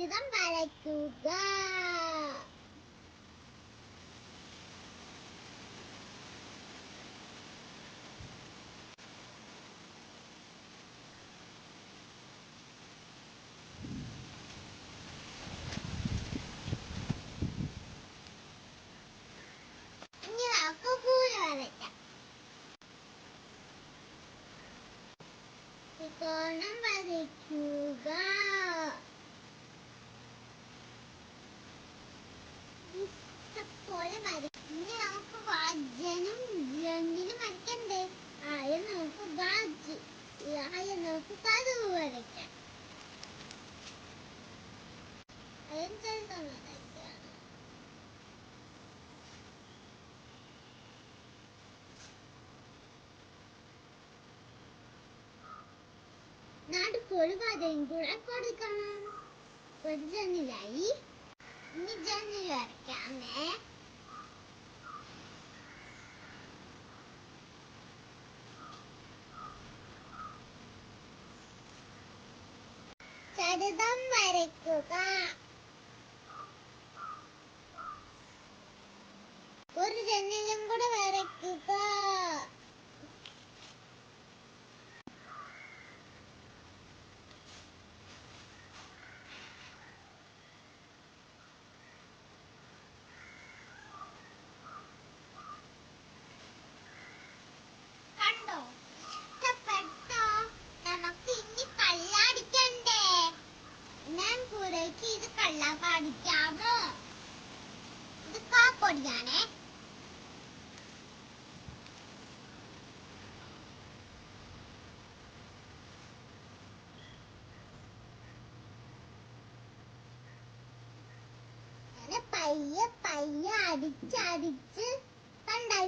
ചതുരം വരയ്ക്കുക. ഇനി നമുക്ക് പൂവ് വരയ്ക്കാം. ത്രികോണം വരയ്ക്കുക. ഇതുപോലെ വരയ്ക്കുക. ഇനി നമുക്ക് വാജനും രണ്ടിനും വരയ്ക്കണ്ടേ? ആദ്യം നമുക്ക് വാജ്, ആദ്യം നമുക്ക് കടുവ വരയ്ക്കാം. ആദ്യം ചതുരം വരയ്ക്കാം. നടുക്കൊരു വരയും കൂടെ കൊടുക്കണം. ഒരു ജനലായി. ഇനി ജനൽ വരയ്ക്കാമേ. ചതുരം വരയ്ക്കുക. ഒരു ജനലും കൂടെ വരയ്ക്കുക. കണ്ടോ? ഇഷ്ടപ്പെട്ടോ? നമുക്ക് ഇനി കള്ളടിക്കണ്ടേ? ഞാൻ കുറേക്ക് ഇത് കള്ളടിക്കാമോ? ഇത് കാപ്പൊടിയാണേ. പയ്യെ പയ്യെ അടിച്ചടിച്ച് കണ്ടു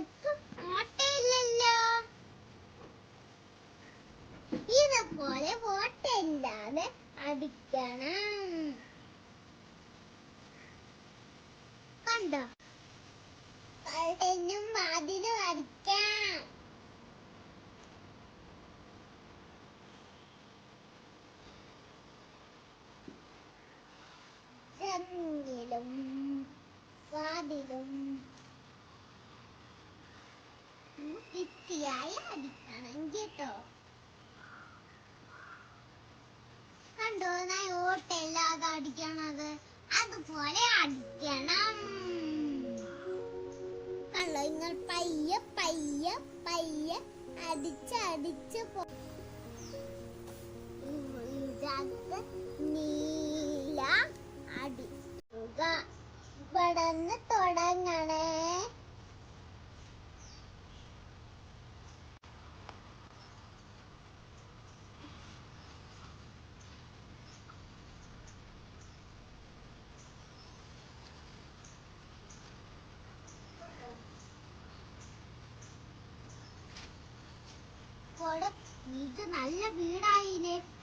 ഓട്ടയില്ലല്ലോ. ഇതുപോലെ ഓട്ടയില്ലാതെ അടിക്കണം. കണ്ടോ? കള്ളനും വാതിലും അടിക്കാം. ജനലും വാതിലും വൃത്തിയായി അടിക്കണം കേട്ടോ. കണ്ടോ ഞാൻ ഓട്ടയില്ലാതെ അടിക്കണത്? അതുപോലെ അടിക്കണം. കണ്ടോ? നിങ്ങൾ പയ്യെ പയ്യെ പയ്യെ അടിച്ചടിച്ച് ഇതിനകത്ത് നീല അടിക്കുക. ഇവിടുന്ന് തുടങ്ങണേ. ഇത് നല്ല വീടായില്ലേ?